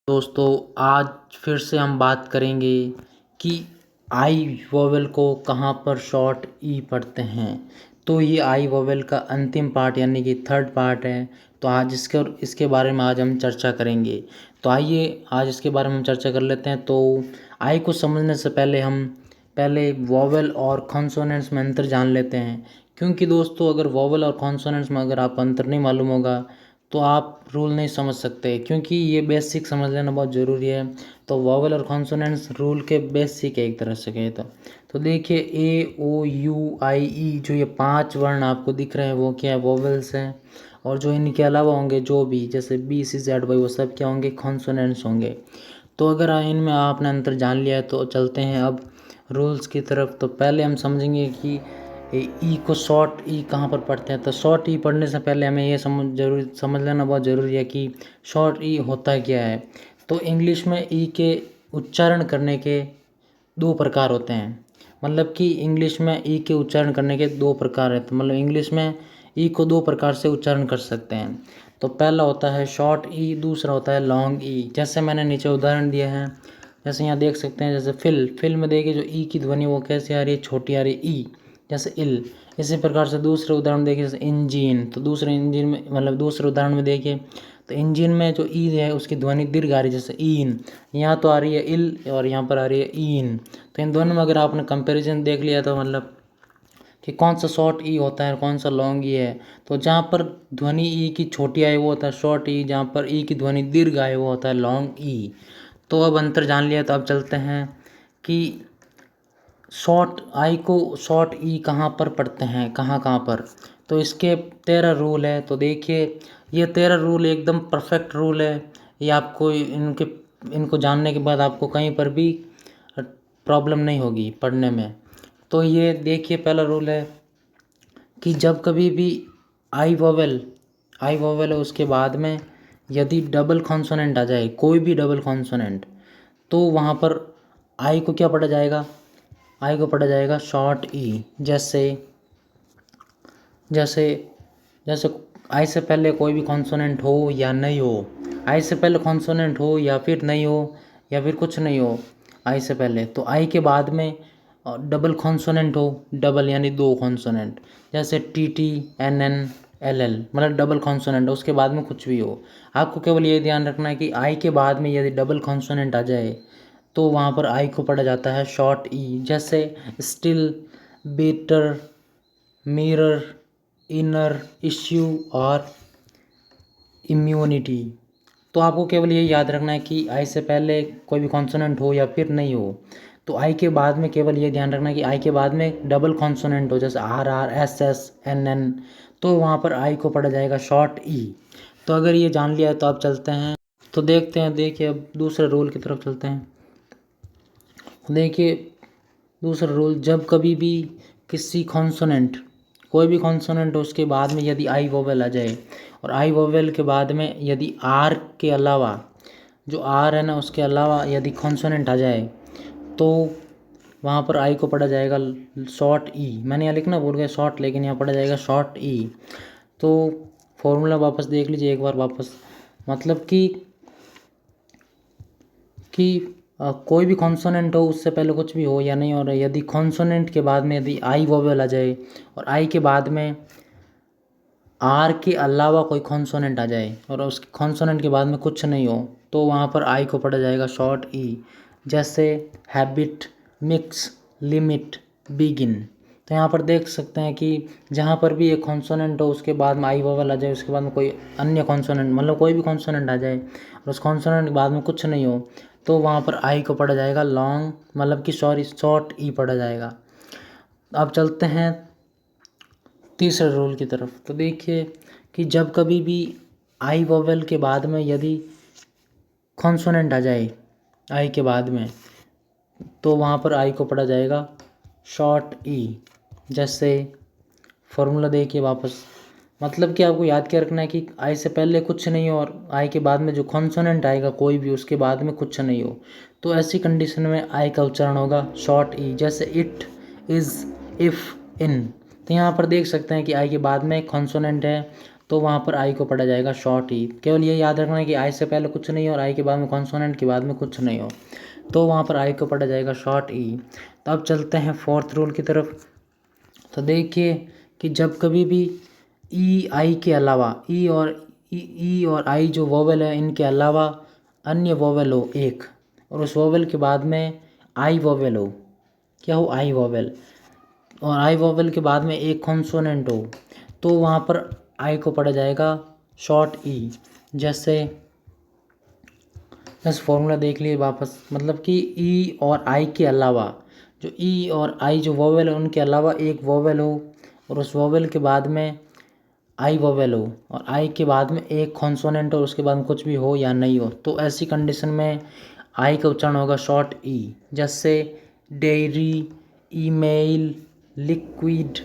दोस्तों, आज फिर से हम बात करेंगे कि आई वोवेल को कहाँ पर शॉर्ट ई पढ़ते हैं। तो ये आई वोवेल का अंतिम पार्ट यानी कि थर्ड पार्ट है। तो आज इसके बारे में आज हम चर्चा करेंगे। तो आइए आज इसके बारे में हम चर्चा कर लेते हैं। तो आई को समझने से पहले हम वोवेल और कॉन्सोनेंट्स में अंतर जान लेते हैं। क्योंकि दोस्तों, अगर वोवेल और कॉन्सोनेंट्स में अगर आपको अंतर नहीं मालूम होगा तो आप रूल नहीं समझ सकते, क्योंकि ये बेसिक समझ लेना बहुत ज़रूरी है। तो वोवेल और कॉन्सोनेंट्स रूल के बेसिक है एक तरह से कहे तो देखिए, ए ओ यू आई ई जो ये 5 वर्ण आपको दिख रहे हैं वो क्या है, वोवेल्स हैं। और जो इनके अलावा होंगे जो भी जैसे बी सी जेड वाई वो सब क्या होंगे, कॉन्सोनेंट्स होंगे। तो अगर इनमें आपने अंतर जान लिया है तो चलते हैं अब रूल्स की तरफ। तो पहले हम समझेंगे कि ई को शॉर्ट ई कहाँ पर पढ़ते हैं। तो शॉर्ट ई पढ़ने से पहले हमें ये समझ लेना बहुत ज़रूरी है कि शॉर्ट ई होता क्या है। तो इंग्लिश में ई के उच्चारण करने के 2 प्रकार होते हैं। मतलब कि इंग्लिश में ई के उच्चारण करने के 2 प्रकार हैं। तो मतलब इंग्लिश में ई को 2 प्रकार से उच्चारण कर सकते हैं। तो पहला होता है शॉर्ट ई, दूसरा होता है लॉन्ग ई। जैसे मैंने नीचे उदाहरण दिए हैं, जैसे यहाँ देख सकते हैं, जैसे फिल में देखिए जो ई की ध्वनि वो कैसे आ रही है, छोटी आ रही है ई, जैसे इल। इसी प्रकार से दूसरे उदाहरण देखिए जैसे इंजन, तो दूसरे इंजन में मतलब दूसरे उदाहरण में देखिए तो इंजन में जो ई है उसकी ध्वनि दीर्घ आ रही है, जैसे ईन। यहाँ तो आ रही है इल और यहाँ पर आ रही है ईन। तो इन दोनों में अगर आपने कंपैरिजन देख लिया तो मतलब कि कौन सा शॉर्ट ई होता है और कौन सा लॉन्ग ई है। तो जहाँ पर ध्वनि ई की छोटी आए वो होता है शॉर्ट ई, जहाँ पर ई की ध्वनि दीर्घ आए वो होता है लॉन्ग ई। तो अब अंतर जान लिया तो अब चलते हैं कि शॉर्ट आई को शॉर्ट ई कहाँ पर पढ़ते हैं, कहाँ कहाँ पर। तो इसके 13 रूल है। तो देखिए, ये 13 रूल एकदम परफेक्ट रूल है। ये आपको इनको जानने के बाद आपको कहीं पर भी प्रॉब्लम नहीं होगी पढ़ने में। तो ये देखिए, पहला रूल है कि जब कभी भी आई वोवेल है उसके बाद में यदि डबल कॉन्सोनेंट आ जाए, कोई भी डबल कॉन्सोनेंट, तो वहाँ पर आई को क्या पढ़ा जाएगा, आई को पढ़ा जाएगा शॉर्ट ई। जैसे जैसे जैसे आई से पहले कोई भी कॉन्सोनेंट हो या नहीं हो, आई से पहले कॉन्सोनेंट हो या फिर नहीं हो या फिर कुछ नहीं हो आई से पहले, तो आई के बाद में डबल कॉन्सोनेंट हो, डबल यानी 2 कॉन्सोनेंट, जैसे T T N N L L, मतलब डबल कॉन्सोनेंट हो, उसके बाद में कुछ भी हो। आपको केवल ये ध्यान रखना है कि आई के बाद में यदि डबल कॉन्सोनेंट आ जाए तो वहाँ पर आई को पढ़ा जाता है शॉर्ट ई। जैसे still, better, mirror, inner, issue और इम्यूनिटी। तो आपको केवल ये याद रखना है कि आई से पहले कोई भी कॉन्सोनेंट हो या फिर नहीं हो। तो आई के बाद में केवल ये ध्यान रखना है कि आई के बाद में डबल कॉन्सोनेंट हो, जैसे R R, S S, N N, तो वहाँ पर आई को पढ़ा जाएगा शॉर्ट ई। तो अगर ये जान लिया तो आप चलते हैं, तो देखिए अब दूसरे रूल की तरफ चलते हैं। देखिए दूसरा रूल, जब कभी भी किसी कॉन्सोनेंट, कोई भी कॉन्सोनेंट हो उसके बाद में यदि आई वोवेल आ जाए और आई वोवेल के बाद में यदि आर के अलावा, जो आर है ना उसके अलावा यदि कॉन्सोनेंट आ जाए तो वहाँ पर आई को पढ़ा जाएगा शॉर्ट ई। मैंने यहाँ लिखना भूल गया शॉर्ट, लेकिन यहाँ पढ़ा जाएगा शॉर्ट ई। तो फॉर्मूला वापस देख लीजिए एक बार वापस, मतलब कि कोई भी कॉन्सोनेंट हो उससे पहले कुछ भी हो या नहीं हो रहा, यदि कॉन्सोनेंट के बाद में यदि आई वोवेल आ जाए और आई के बाद में आर के अलावा कोई कॉन्सोनेंट आ जाए और उस कॉन्सोनेंट के बाद में कुछ नहीं हो, तो वहाँ पर आई को पढ़ा जाएगा शॉर्ट ई। जैसे हैबिट, मिक्स, लिमिट, बिगिन। तो यहाँ पर देख सकते हैं कि जहाँ पर भी एक कॉन्सोनेंट हो उसके बाद में आई वोवेल आ जाए, उसके बाद में कोई अन्य कॉन्सोनेंट मतलब कोई भी कॉन्सोनेंट आ जाए और उस कॉन्सोनेंट के बाद में कुछ नहीं हो, तो वहाँ पर आई को पढ़ा जाएगा लॉन्ग, मतलब कि शॉर्ट ई पढ़ा जाएगा। अब चलते हैं तीसरे रूल की तरफ। तो देखिए कि जब कभी भी आई वोवेल के बाद में यदि कॉन्सोनेंट आ जाए आई के बाद में, तो वहाँ पर आई को पढ़ा जाएगा शॉर्ट ई। जैसे फॉर्मूला देखिए वापस, मतलब कि आपको याद क्या रखना है कि आई से पहले कुछ नहीं हो और आई के बाद में जो कॉन्सोनेंट आएगा कोई भी उसके बाद में कुछ नहीं हो, तो ऐसी कंडीशन में आई का उच्चारण होगा शॉर्ट ई। जैसे इट, इज़, इफ़, इन। तो यहाँ पर देख सकते हैं कि आई के बाद में कॉन्सोनेंट है तो वहाँ पर आई को पढ़ा जाएगा शॉर्ट ई। केवल ये याद रखना है कि आई से पहले कुछ नहीं हो और आई के बाद में कॉन्सोनेंट के बाद में कुछ नहीं हो, तो वहाँ पर आई को पढ़ा जाएगा शॉर्ट ई। तो अब चलते हैं फोर्थ रूल की तरफ। तो देखिए कि जब कभी भी ई आई के अलावा ई और आई जो वोवेल है इनके अलावा अन्य वोवेल हो एक, और उस वोवेल के बाद में आई वोवेल हो, क्या हो, आई वोवेल, और आई वोवेल के बाद में एक कॉन्सोनेंट हो, तो वहाँ पर आई को पढ़ा जाएगा शॉर्ट ई। जैसे फॉर्मूला देख लिए वापस, मतलब कि ई और आई के अलावा, जो ई और आई जो वोवेल है उनके अलावा एक वोवेल हो और उस वोवेल के बाद में आई वोवेल हो और आई के बाद में एक कॉन्सोनेंट हो, उसके बाद में कुछ भी हो या नहीं हो, तो ऐसी कंडीशन में आई का उच्चारण होगा शॉर्ट ई। जैसे dairy, email, liquid,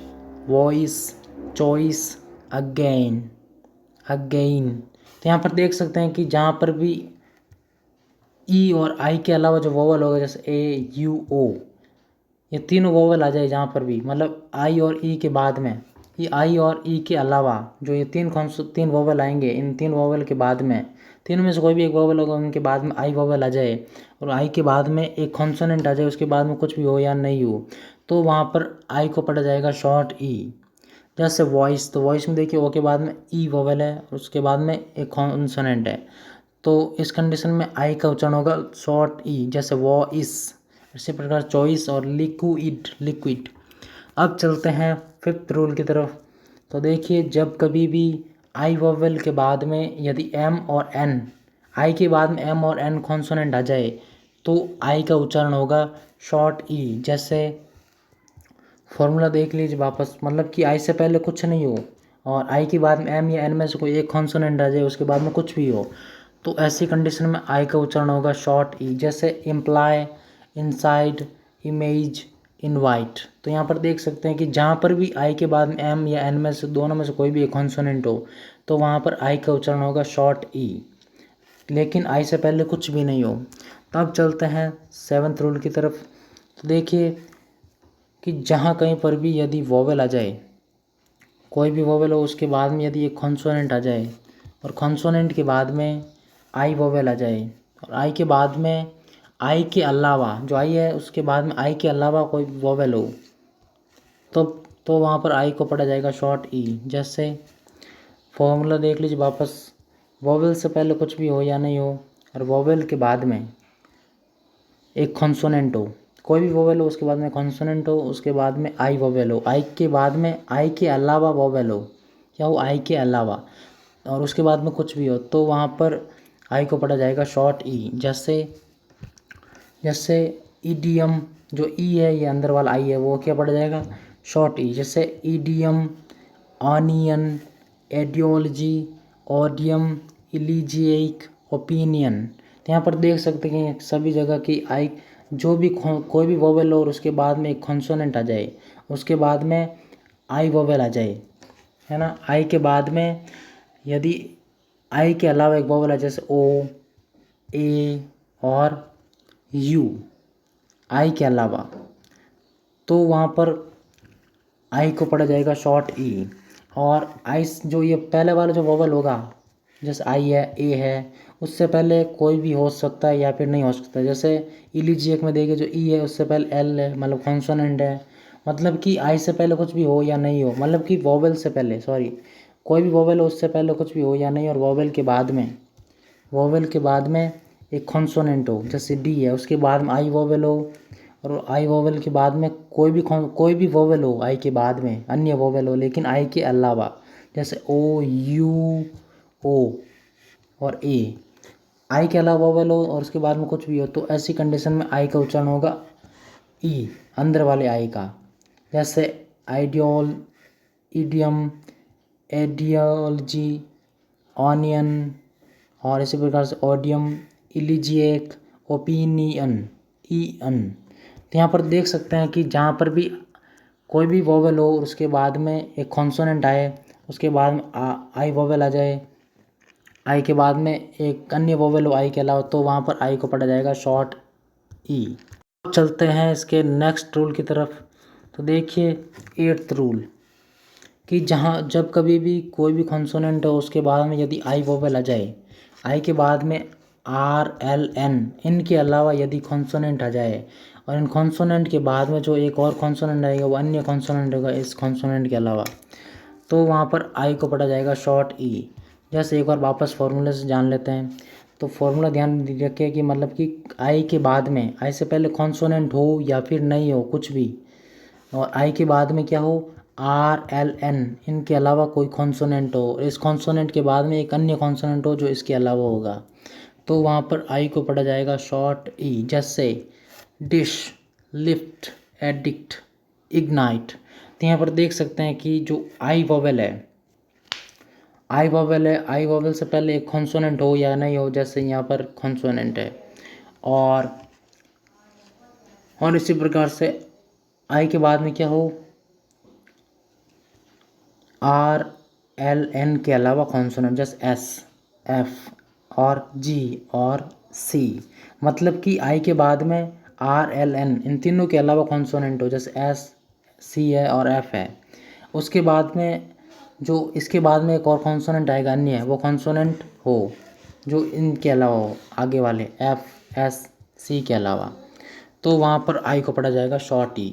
voice, choice, again. तो यहाँ पर देख सकते हैं कि जहाँ पर भी ई और आई के अलावा जो वोवेल होगा, जैसे ए, यू, ओ, ये तीनों वोवेल आ जाए जहाँ पर भी, मतलब आई और ई के बाद में, ये आई और ई के अलावा जो ये तीन वोवेल आएंगे, इन तीन वोवेल के बाद में, तीनों में से कोई भी एक वोवेल होगा उनके बाद में आई वोवेल आ जाए और आई के बाद में एक कॉन्सोनेंट आ जाए, उसके बाद में कुछ भी हो या नहीं हो, तो वहाँ पर आई को पढ़ा जाएगा शॉर्ट ई। जैसे वॉइस, तो वॉइस में देखिए ओ के बाद में ई वोवेल है और उसके बाद में एक कॉन्सोनेंट है, तो इस कंडीशन में आई का उच्चारण होगा शॉर्ट ई। जैसे वॉइस, इसी प्रकार चॉइस और लिक्विड। अब चलते हैं फिफ्थ रूल की तरफ। तो देखिए जब कभी भी आई वोवेल के बाद में यदि एम और एन, आई के बाद में एम और एन कॉन्सोनेंट आ जाए तो आई का उच्चारण होगा शॉर्ट ई। जैसे फॉर्मूला देख लीजिए वापस, मतलब कि आई से पहले कुछ नहीं हो और आई के बाद में एम या एन में से कोई एक कॉन्सोनेंट आ जाए, उसके बाद में कुछ भी हो, तो ऐसी कंडीशन में आई का उच्चारण होगा शॉर्ट ई। जैसे इम्प्लाई, इनसाइड, इमेज, इनवाइट। तो यहाँ पर देख सकते हैं कि जहाँ पर भी आई के बाद में एम या एन में से दोनों में से कोई भी एक कॉन्सोनेंट हो, तो वहाँ पर आई का उच्चारण होगा शॉर्ट ई, लेकिन आई से पहले कुछ भी नहीं हो। तब चलते हैं सेवन्थ रूल की तरफ। तो देखिए कि जहाँ कहीं पर भी यदि वोवेल आ जाए, कोई भी वोवेल हो, उसके बाद में यदि एक कॉन्सोनेंट आ जाए और कॉन्सोनेंट के बाद में आई वोवेल आ जाए और आई के बाद में आई के अलावा, जो आई है उसके बाद में आई के अलावा कोई वोवेल हो, तो वहाँ पर आई को पढ़ा जाएगा शॉर्ट ई। जैसे फॉर्मूला देख लीजिए वापस, वोवेल से पहले कुछ भी हो या नहीं हो और वोवेल के बाद में एक कॉन्सोनेंट हो, कोई भी वोवेल हो उसके बाद में कॉन्सोनेंट हो, उसके बाद में आई वोवेल हो, आई के बाद में आई के अलावा वोवेल हो, क्या हो, आई के अलावा, और उसके बाद में कुछ भी हो, तो वहाँ पर आई को पढ़ा जाएगा शॉर्ट ई। जैसे ईडीएम, जो ई है ये अंदर वाला आई है, वो क्या पढ़ा जाएगा शॉर्ट ई। जैसे ईडीएम, ऑनियन, एडियोलॉजी, ऑडियम, इलीजिएक, ओपिनियन। तो यहाँ पर देख सकते हैं सभी जगह की आई, जो भी कोई भी वोवेल हो और उसके बाद में एक कॉन्सोनेंट आ जाए, उसके बाद में आई वोवेल आ जाए, है ना। आई के बाद में यदि आई के अलावा एक वोवेल आ जाए, जैसे ओ, ए और यू, आई के अलावा, तो वहाँ पर आई को पढ़ा जाएगा शॉर्ट ई। और आई जो ये पहले वाला जो वोवेल होगा, जैसे आई है, ए है, उससे पहले कोई भी हो सकता है या फिर नहीं हो सकता। जैसे इलीजिएक में देखिए जो ई है उससे पहले एल है, मतलब कॉन्सोनेंट है, मतलब कि आई से पहले कुछ भी हो या नहीं हो, मतलब कि वोवेल से पहले, सॉरी, कोई भी वोवेल हो उससे पहले कुछ भी हो या नहीं, और वोवेल के बाद में एक कॉन्सोनेंट हो, जैसे डी है, उसके बाद में आई वोवेल हो, और आई वोवेल के बाद में कोई भी वोवेल हो आई के बाद में, अन्य वोवेल हो लेकिन आई के अलावा, जैसे ओ, यू, ओ और ए, आई के अलावा वोवेल हो और उसके बाद में कुछ भी हो, तो ऐसी कंडीशन में आई का उच्चारण होगा ई, अंदर वाले आई का। जैसे आइडियोल, इडियम, एडियोलॉजी, ऑनियन, और इसी प्रकार से ऑडियम, इलीजिएक, ओपिनियन, ई अन। तो यहाँ पर देख सकते हैं कि जहाँ पर भी कोई भी वोवेल हो और उसके बाद में एक कॉन्सोनेंट आए, उसके बाद में आई वोवेल आ जाए, आई के बाद में एक अन्य वोवेल हो आई के अलावा, तो वहाँ पर आई को पढ़ा जाएगा शॉर्ट ई। चलते हैं इसके नेक्स्ट रूल की तरफ। तो देखिए एट्थ रूल, कि जहाँ जब कभी भी कोई भी कॉन्सोनेंट हो उसके बाद में यदि आई वोवेल आ जाए, आई के बाद में आर एल एन इनके अलावा यदि कॉन्सोनेंट आ जाए और इन कॉन्सोनेंट के बाद में जो एक और कॉन्सोनेंट आएगा वो अन्य कॉन्सोनेंट होगा इस कॉन्सोनेंट के अलावा, तो वहाँ पर आई को पढ़ा जाएगा शॉर्ट ई। जैसे एक बार वापस फार्मूले से जान लेते हैं। तो फार्मूला ध्यान रखिए कि मतलब कि आई के बाद में, आई से पहले कॉन्सोनेंट हो या फिर नहीं हो कुछ भी, और आई के बाद में क्या हो, आर एल एन इनके अलावा कोई कॉन्सोनेंट हो, इस कॉन्सोनेंट के बाद में एक अन्य कॉन्सोनेंट हो जो इसके अलावा होगा, तो वहाँ पर आई को पढ़ा जाएगा शॉर्ट ई। जैसे डिश, लिफ्ट, एडिक्ट, इग्नाइट। तो यहाँ पर देख सकते हैं कि जो आई वोवेल है, आई वोवेल है, आई वोवेल से पहले एक कॉन्सोनेंट हो या नहीं हो, जैसे यहाँ पर कॉन्सोनेंट है, और इसी प्रकार से आई के बाद में क्या हो, आर एल एन के अलावा कॉन्सोनेंट, जैसे एस, एफ और जी और सी। मतलब कि आई के बाद में आर एल एन इन तीनों के अलावा कॉन्सोनेंट हो, जैसे एस, सी है और एफ है। उसके बाद में जो इसके बाद में एक और कॉन्सोनेंट आएगा अन्य, वो कॉन्सोनेंट हो जो इनके अलावा हो, आगे वाले एफ, एस, सी के अलावा, तो वहाँ पर आई को पढ़ा जाएगा शॉर्ट ई।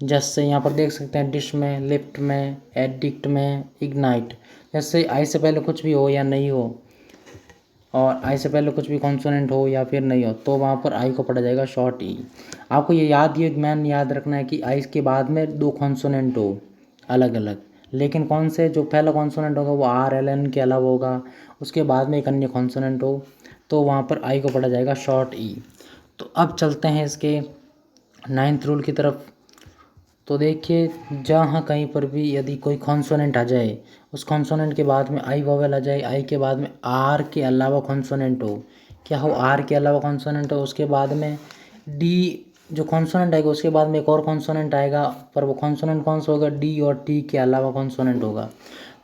जैसे यहाँ पर देख सकते हैं डिश में, लिफ्ट में, एडिक्ट में, इग्नाइट। जैसे आई से पहले कुछ भी हो या नहीं हो, और आई से पहले कुछ भी कॉन्सोनेंट हो या फिर नहीं हो, तो वहाँ पर आई को पढ़ा जाएगा शॉर्ट ई। आपको ये मैन याद रखना है कि आई के बाद में दो कॉन्सोनेंट हो अलग अलग, लेकिन कौन से, जो पहला कॉन्सोनेंट होगा वो आर एल एन के अलावा होगा, उसके बाद में एक अन्य कॉन्सोनेंट हो, तो वहाँ पर आई को पढ़ा जाएगा शॉर्ट ई। तो अब चलते हैं इसके 9th रूल की तरफ। तो देखिए, जहाँ कहीं पर भी यदि कोई कॉन्सोनेंट आ जाए, उस कॉन्सोनेंट के बाद में आई वोवेल आ जाए, आई के बाद में आर के अलावा कॉन्सोनेंट हो, क्या हो, आर के अलावा कॉन्सोनेंट हो, उसके बाद में डी, जो कॉन्सोनेंट आएगा उसके बाद में एक और कॉन्सोनेंट आएगा, पर वो कॉन्सोनेंट कौन सा होगा, डी और टी के अलावा कॉन्सोनेंट होगा,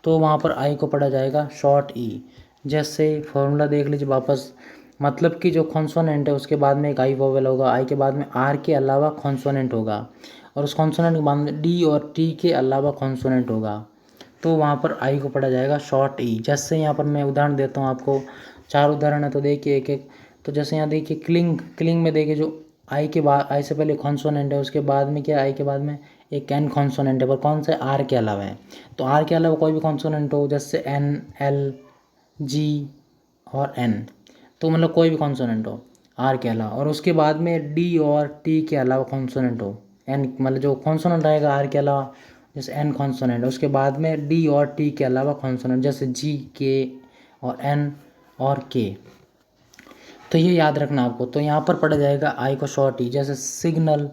तो वहाँ पर आई को पढ़ा जाएगा शॉर्ट ई। जैसे फॉर्मूला देख लीजिए वापस, मतलब कि जो कॉन्सोनेंट है उसके बाद में एक आई वोवेल होगा, आई के बाद में आर के अलावा कॉन्सोनेंट होगा, और उस कॉन्सोनेंट के बाद में डी और टी के अलावा कॉन्सोनेंट होगा, तो वहाँ पर आई को पढ़ा जाएगा शॉर्ट ई। जैसे यहाँ पर मैं उदाहरण देता हूँ आपको, 4 उदाहरण है, तो देखिए एक एक। तो जैसे यहाँ देखिए क्लिंग, क्लिंग में देखिए जो आई के बाद, आई से पहले कॉन्सोनेंट है, उसके बाद में क्या, आई के बाद में एक एन कॉन्सोनेंट है, पर कौन सा, आर के अलावा है। तो आर के अलावा कोई भी कॉन्सोनेंट हो, जैसे एन, एल, जी और एन, तो मतलब कोई भी कॉन्सोनेंट हो आर के अलावा, और उसके बाद में डी और टी के अलावा कॉन्सोनेंट हो, एन मतलब जो कॉन्सोनेंट आएगा आर के अलावा, जैसे एन कॉन्सोनेंट है, उसके बाद में डी और टी के अलावा कॉन्सोनेंट, जैसे जी, के और एन और के। तो ये याद रखना आपको। तो यहाँ पर पढ़ा जाएगा आई को शॉर्ट ई, जैसे सिग्नल,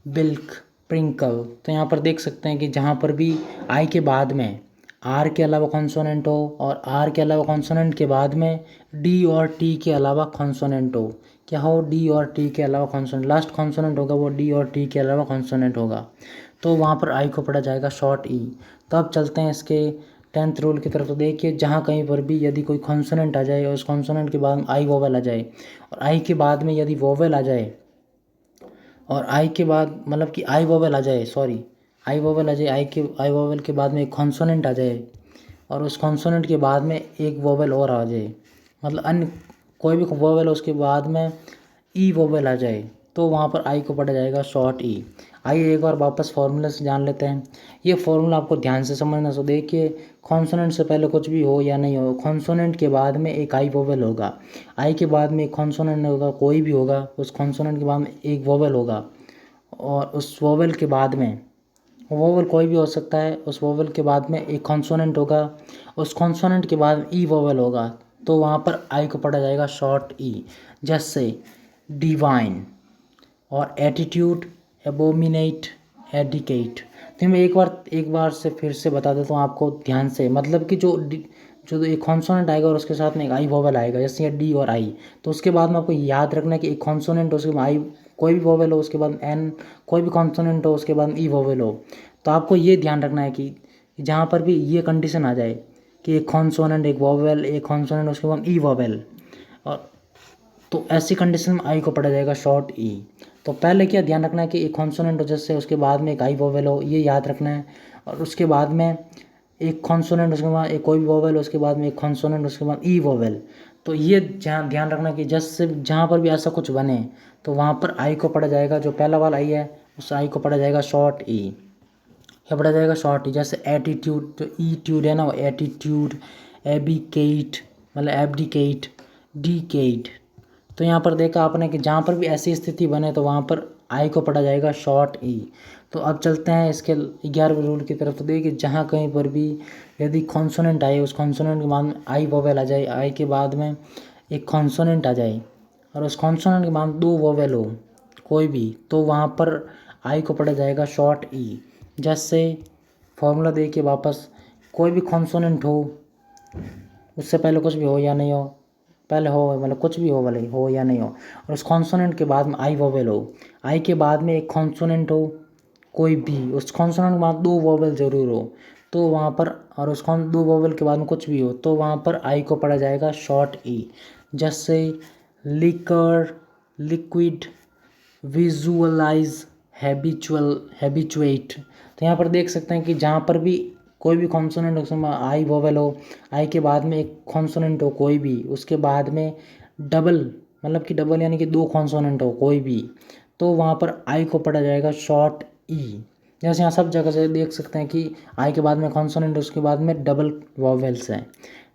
बिल्क, प्रिंकल। तो यहाँ पर देख सकते हैं कि जहाँ पर भी आई के बाद में आर के अलावा कॉन्सोनेंट हो, और आर के अलावा कॉन्सोनेंट के बाद में डी और टी के अलावा कॉन्सोनेंट हो, क्या हो, डी और टी के अलावा कॉन्सोनेंट, लास्ट कॉन्सोनेंट होगा वो डी और टी के अलावा कॉन्सोनेंट होगा, तो वहाँ पर आई को पढ़ा जाएगा शॉर्ट ई। तो अब चलते हैं इसके 10th रूल की तरफ। तो देखिए, जहाँ कहीं पर भी यदि कोई कॉन्सोनेंट आ जाए और उस कॉन्सोनेंट के बाद आई वोवेल आ जाए, और आई के बाद में यदि वोवेल आ जाए, और आई के बाद मतलब कि आई वोवेल आ जाए, सॉरी, आई वोवेल आ जाए, आई वोवेल के बाद में एक कॉन्सोनेंट आ जाए, और उस कॉन्सोनेंट के बाद में एक वोवेल और आ जाए, मतलब अन्य कोई भी वोवेल उसके बाद में ई वोवेल आ जाए, तो वहाँ पर आई को पढ़ा जाएगा शॉर्ट ई। आइए एक बार वापस फार्मूला से जान लेते हैं। ये फार्मूला आपको ध्यान से समझना। सो देखिए, कॉन्सोनेंट से पहले कुछ भी हो या नहीं हो, कॉन्सोनेंट के बाद में एक आई वोवेल होगा, आई के बाद में एक कॉन्सोनेंट होगा, कोई भी होगा, उस कॉन्सोनेंट के बाद में एक वोवेल होगा, और उस वोवेल के बाद में, वोवेल कोई भी हो सकता है, उस वोवेल के बाद में एक कॉन्सोनेंट होगा, उस कॉन्सोनेंट के बाद ई वोवेल होगा, तो वहाँ पर आई को पढ़ा जाएगा शॉर्ट ई। जैसे डिवाइन और एटीट्यूड, एबोमिनेट, एडिकेट। तो मैं एक बार से फिर से बता देता हूँ आपको ध्यान से, मतलब कि जो एक कॉन्सोनेंट आएगा और उसके साथ में एक आई वोवेल आएगा, जैसे ये डी और आई, तो उसके बाद में आपको याद रखना है कि एक कॉन्सोनेंट हो, उसके बाद आई कोई भी वोवेल हो, उसके बाद एन कोई भी कॉन्सोनेंट हो, उसके बाद ई वोवेल हो। तो आपको ये ध्यान रखना है कि जहाँ पर भी ये कंडीशन आ जाए कि एक कॉन्सोनेंट, एक वोवेल, एक कॉन्सोनेंट, उसके बाद ई वोवेल, और तो ऐसी कंडीशन में आई को पढ़ा जाएगा शॉर्ट ई। तो पहले क्या ध्यान रखना है कि एक कॉन्सोनेंट हो, जैसे उसके बाद में एक आई वोवेल हो, ये याद रखना है। और उसके बाद में एक कॉन्सोनेंट, उसके बाद एक कोई भी वोवेल, उसके बाद में एक कॉन्सोनेंट, उसके बाद ई वोवेल। तो ये ध्यान रखना कि जैसे जहाँ पर भी ऐसा कुछ बने तो वहाँ पर आई को पढ़ा जाएगा, जो पहला वाला आई है उस आई को पढ़ा जाएगा शॉर्ट ई, क्या पढ़ा जाएगा शॉर्ट ई। जैसे एटीट्यूड, जो ई ट्यूड है ना वो एटीट्यूड, एबिकेट मतलब एब्डिकेट, डीकेट। तो यहाँ पर देखा आपने कि जहाँ पर भी ऐसी स्थिति बने तो वहाँ पर आई को पढ़ा जाएगा शॉर्ट ई। तो अब चलते हैं इसके 11वें रूल की तरफ। तो देखिए जहाँ कहीं पर भी यदि कॉन्सोनेंट आए, उस कॉन्सोनेंट के बाद में आई वोवेल आ जाए, आई के बाद में एक कॉन्सोनेंट आ जाए और उस कॉन्सोनेंट के बाद में 2 वोवेल हो कोई भी, तो वहाँ पर आई को पढ़ा जाएगा शॉर्ट ई। जैसे फॉर्मूला देखिए वापस, कोई भी कॉन्सोनेंट हो, उससे पहले कुछ भी हो या नहीं हो, पहले हो मतलब कुछ भी हो भले हो या नहीं हो, और उस कॉन्सोनेंट के बाद में आई वोवेल हो, आई के बाद में एक कॉन्सोनेंट हो कोई भी, उस कॉन्सोनेंट के बाद 2 वोवेल ज़रूर हो, तो वहाँ पर, और उस 2 वोवेल के बाद में कुछ भी हो तो वहाँ पर आई को पढ़ा जाएगा शॉर्ट ई। जैसे liquor, liquid, visualise, habitual, habituate. तो यहाँ पर देख सकते हैं कि जहाँ पर भी कोई भी कॉन्सोनेंट उसमें आई वोवेल हो, आई के बाद में एक कॉन्सोनेंट हो कोई भी, उसके बाद में डबल मतलब कि डबल यानी कि 2 कॉन्सोनेंट हो कोई भी, तो वहाँ पर आई को पढ़ा जाएगा शॉर्ट ई। जैसे यहाँ सब जगह से देख सकते हैं कि आई के बाद में कॉन्सोनेंट, उसके बाद में डबल वोवेल्स हैं,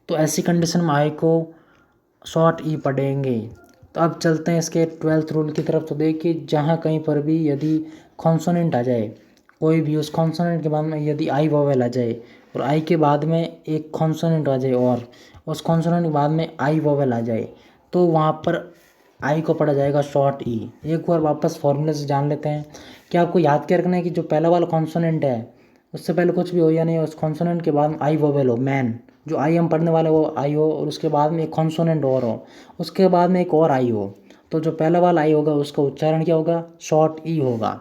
तो ऐसी कंडीशन में आई को शॉर्ट ई पढ़ेंगे। तो अब चलते हैं इसके 12th रूल की तरफ। तो देखिए जहाँ कहीं पर भी यदि कॉन्सोनेंट आ जाए कोई भी, उस कॉन्सोनेंट के बाद में यदि आई वोवेल आ जाए और आई के बाद में एक कॉन्सोनेंट आ जाए और उस कॉन्सोनेंट के बाद में आई वोवेल आ जाए, तो वहाँ पर आई को पढ़ा जाएगा शॉर्ट ई। एक बार वापस फॉर्मूले से जान लेते हैं कि आपको याद क्या रखना है कि जो पहला वाला कॉन्सोनेंट है उससे पहले कुछ भी हो या नहीं हो, उस कॉन्सोनेंट के बाद में आई वोवेल हो, मैन जो आई हम पढ़ने वाले वो आई हो, और उसके बाद में एक कॉन्सोनेंट और हो, उसके बाद में एक और आई हो, तो जो पहला वाला आई होगा उसका उच्चारण क्या होगा, शॉर्ट ई होगा।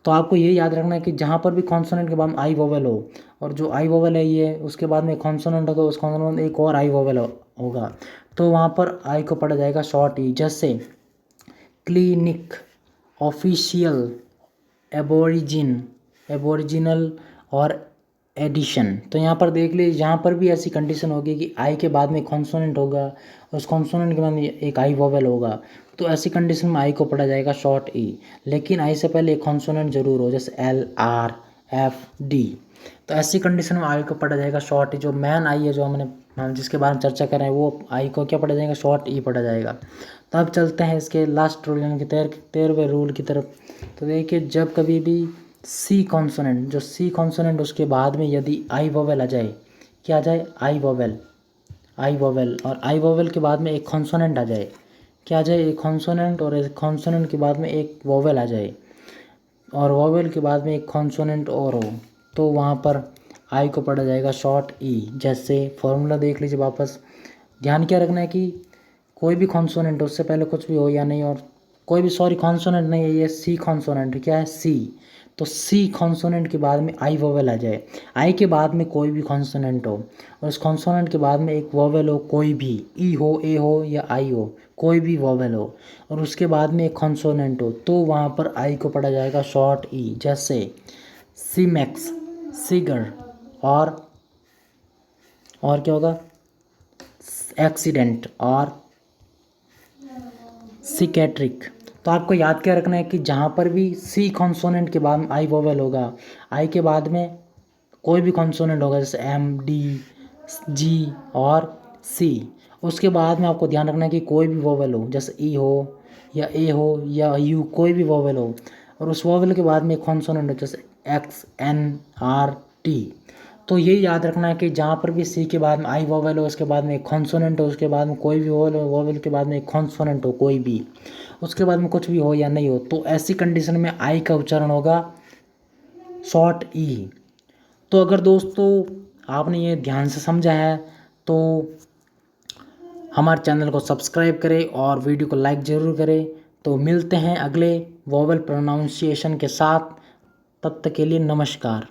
तो आपको ये याद रखना है कि जहाँ पर भी कॉन्सोनेंट के बाद में आई वोवेल हो और जो आई वोवेल है ये उसके बाद में कॉन्सोनेंट होगा, उस कॉन्सोनेंट में एक और आई वोवेल होगा, तो वहाँ पर आई को पढ़ा जाएगा शॉर्ट ई। जैसे क्लिनिक, ऑफिशियल, एबोरिजिन, एबोरिजिनल और एडिशन। तो यहाँ पर देख लीजिए जहाँ पर भी ऐसी कंडीशन होगी कि आई के बाद में कॉन्सोनेंट होगा, उस कॉन्सोनेंट के बाद में एक आई वोवेल होगा, तो ऐसी कंडीशन में आई को पढ़ा जाएगा शॉर्ट ई। लेकिन आई से पहले एक कॉन्सोनेंट जरूर हो, जैसे एल, आर, एफ, डी। तो ऐसी कंडीशन में आई को पढ़ा जाएगा शॉर्ट ई। जो मैन आई है, जो हम जिसके बारे में चर्चा कर रहे हैं, वो आई को क्या पढ़ा जाएगा, शॉर्ट ई पढ़ा जाएगा। तो अब चलते हैं इसके लास्ट रूल यानी कि 13वें रूल की तरफ। तो देखिए जब कभी भी सी कॉन्सोनेंट, जो सी कॉन्सोनेंट उसके बाद में यदि आई वोवेल आ जाए, क्या आ जाए, आई वोवेल, आई वोवेल, और आई वोवेल के बाद में एक कॉन्सोनेंट आ जाए, क्या आ जाए, एक कॉन्सोनेंट, और एक कॉन्सोनेंट के बाद में एक वोवेल आ जाए और वोवेल के बाद में एक कॉन्सोनेंट और हो, तो वहाँ पर आई को पढ़ा जाएगा शॉर्ट ई। जैसे फॉर्मूला देख लीजिए वापस, ध्यान क्या रखना है कि कोई भी कॉन्सोनेंट उससे पहले कुछ भी हो या नहीं, और कोई भी सॉरी कॉन्सोनेंट नहीं है, ये सी कॉन्सोनेंट, क्या है, सी। तो सी कॉन्सोनेंट के बाद में आई वोवेल आ जाए, आई के बाद में कोई भी कॉन्सोनेंट हो और उस कॉन्सोनेंट के बाद में एक वोवेल हो कोई भी, ई हो, ए हो या आई हो, कोई भी वोवेल हो, और उसके बाद में एक कॉन्सोनेंट हो, तो वहाँ पर आई को पढ़ा जाएगा शॉर्ट ई। जैसे सीमेक्स, सिगर, और क्या होगा, एक्सीडेंट और सिकेट्रिक। तो आपको याद क्या रखना है कि जहाँ पर भी सी कॉन्सोनेंट के बाद में आई वोवेल होगा, आई के बाद में कोई भी कॉन्सोनेंट होगा, जैसे एम, डी, जी और सी, उसके बाद में आपको ध्यान रखना है कि कोई भी वोवेल हो, जैसे ई हो या ए हो या यू, कोई भी वोवेल हो, और उस वोवेल के बाद में कॉन्सोनेंट हो, जैसे एक्स, एन, आर, टी। तो ये याद रखना है कि जहाँ पर भी सी के बाद में आई वोवेल हो, उसके बाद में एक कॉन्सोनेंट हो, उसके बाद में कोई भी वोवेल हो, वोवेल के बाद में एक कॉन्सोनेंट हो कोई भी, उसके बाद में कुछ भी हो या नहीं हो, तो ऐसी कंडीशन में आई का उच्चारण होगा शॉर्ट ई। तो अगर दोस्तों आपने ये ध्यान से समझा है तो हमारे चैनल को सब्सक्राइब करें और वीडियो को लाइक ज़रूर करें। तो मिलते हैं अगले वोवेल प्रोनाउंसिएशन के साथ, तब तक के लिए नमस्कार।